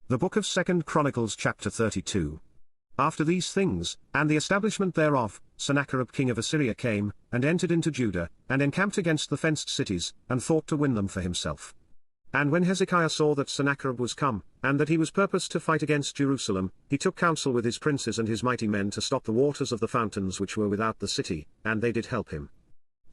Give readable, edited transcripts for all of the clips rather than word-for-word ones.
The book of 2 Chronicles chapter 32. After these things, and the establishment thereof, Sennacherib king of Assyria came, and entered into Judah, and encamped against the fenced cities, and thought to win them for himself. And when Hezekiah saw that Sennacherib was come, and that he was purposed to fight against Jerusalem, he took counsel with his princes and his mighty men to stop the waters of the fountains which were without the city, and they did help him.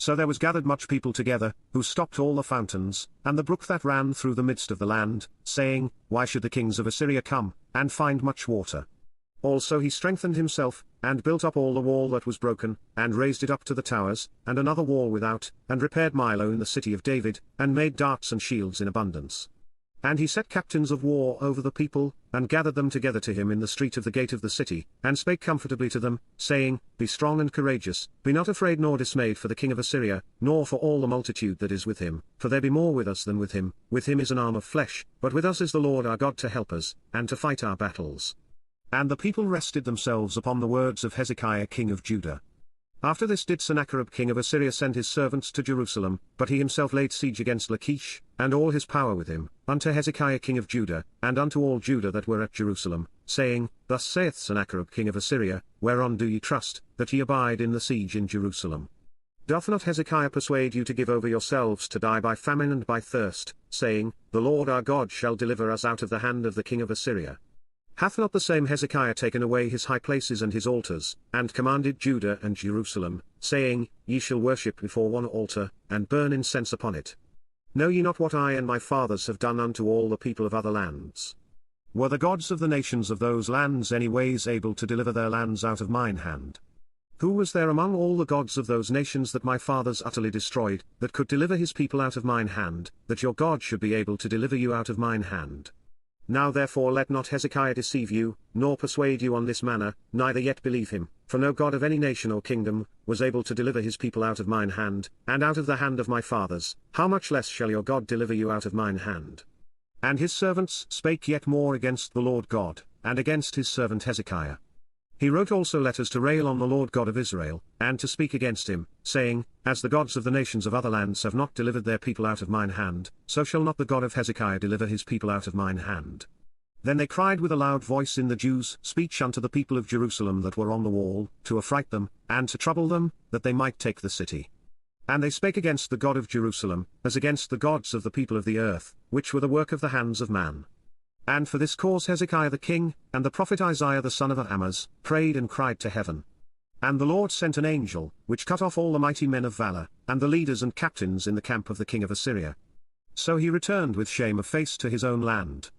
So there was gathered much people together, who stopped all the fountains, and the brook that ran through the midst of the land, saying, Why should the kings of Assyria come, and find much water? Also he strengthened himself, and built up all the wall that was broken, and raised it up to the towers, and another wall without, and repaired Milo in the city of David, and made darts and shields in abundance. And he set captains of war over the people, and gathered them together to him in the street of the gate of the city, and spake comfortably to them, saying, Be strong and courageous, be not afraid nor dismayed for the king of Assyria, nor for all the multitude that is with him, for there be more with us than with him is an arm of flesh, but with us is the Lord our God to help us, and to fight our battles. And the people rested themselves upon the words of Hezekiah king of Judah. After this did Sennacherib king of Assyria send his servants to Jerusalem, but he himself laid siege against Lachish, and all his power with him, unto Hezekiah king of Judah, and unto all Judah that were at Jerusalem, saying, Thus saith Sennacherib king of Assyria, Whereon do ye trust, that ye abide in the siege in Jerusalem? Doth not Hezekiah persuade you to give over yourselves to die by famine and by thirst, saying, The Lord our God shall deliver us out of the hand of the king of Assyria? Hath not the same Hezekiah taken away his high places and his altars, and commanded Judah and Jerusalem, saying, Ye shall worship before one altar, and burn incense upon it? Know ye not what I and my fathers have done unto all the people of other lands? Were the gods of the nations of those lands any ways able to deliver their lands out of mine hand? Who was there among all the gods of those nations that my fathers utterly destroyed, that could deliver his people out of mine hand, that your God should be able to deliver you out of mine hand? Now therefore let not Hezekiah deceive you, nor persuade you on this manner, neither yet believe him, for no God of any nation or kingdom was able to deliver his people out of mine hand, and out of the hand of my fathers. How much less shall your God deliver you out of mine hand? And his servants spake yet more against the Lord God, and against his servant Hezekiah. He wrote also letters to rail on the Lord God of Israel, and to speak against him, saying, As the gods of the nations of other lands have not delivered their people out of mine hand, so shall not the God of Hezekiah deliver his people out of mine hand. Then they cried with a loud voice in the Jews' speech unto the people of Jerusalem that were on the wall, to affright them, and to trouble them, that they might take the city. And they spake against the God of Jerusalem, as against the gods of the people of the earth, which were the work of the hands of man. And for this cause Hezekiah the king, and the prophet Isaiah the son of Amoz, prayed and cried to heaven. And the Lord sent an angel, which cut off all the mighty men of valor, and the leaders and captains in the camp of the king of Assyria. So he returned with shame of face to his own land.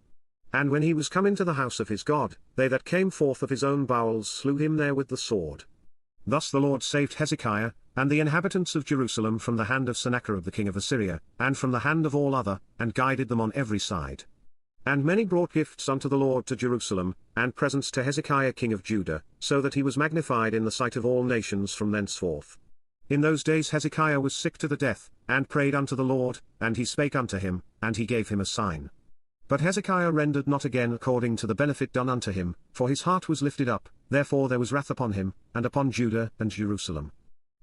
And when he was come into the house of his God, they that came forth of his own bowels slew him there with the sword. Thus the Lord saved Hezekiah, and the inhabitants of Jerusalem from the hand of Sennacherib the king of Assyria, and from the hand of all other, and guided them on every side. And many brought gifts unto the Lord to Jerusalem, and presents to Hezekiah king of Judah, so that he was magnified in the sight of all nations from thenceforth. In those days Hezekiah was sick to the death, and prayed unto the Lord, and he spake unto him, and he gave him a sign. But Hezekiah rendered not again according to the benefit done unto him, for his heart was lifted up, therefore there was wrath upon him, and upon Judah and Jerusalem.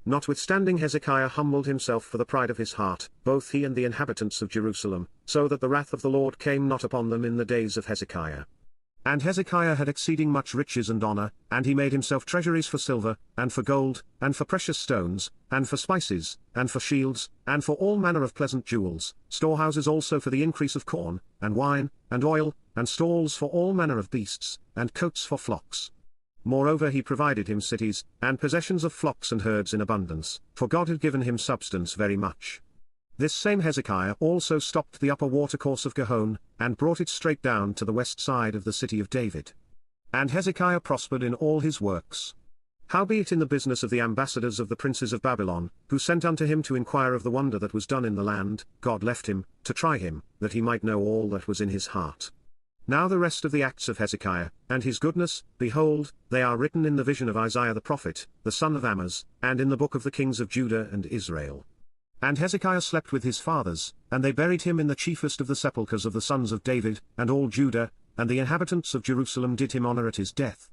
Notwithstanding Hezekiah humbled himself for the pride of his heart, both he and the inhabitants of Jerusalem, so that the wrath of the Lord came not upon them in the days of Hezekiah. And Hezekiah had exceeding much riches and honor, and he made himself treasuries for silver, and for gold, and for precious stones, and for spices, and for shields, and for all manner of pleasant jewels, storehouses also for the increase of corn, and wine, and oil, and stalls for all manner of beasts, and coats for flocks. Moreover he provided him cities, and possessions of flocks and herds in abundance, for God had given him substance very much. This same Hezekiah also stopped the upper watercourse of Gihon, and brought it straight down to the west side of the city of David. And Hezekiah prospered in all his works. Howbeit in the business of the ambassadors of the princes of Babylon, who sent unto him to inquire of the wonder that was done in the land, God left him, to try him, that he might know all that was in his heart. Now the rest of the acts of Hezekiah, and his goodness, behold, they are written in the vision of Isaiah the prophet, the son of Amoz, and in the book of the kings of Judah and Israel. And Hezekiah slept with his fathers, and they buried him in the chiefest of the sepulchres of the sons of David, and all Judah, and the inhabitants of Jerusalem did him honor at his death.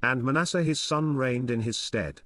And Manasseh his son reigned in his stead.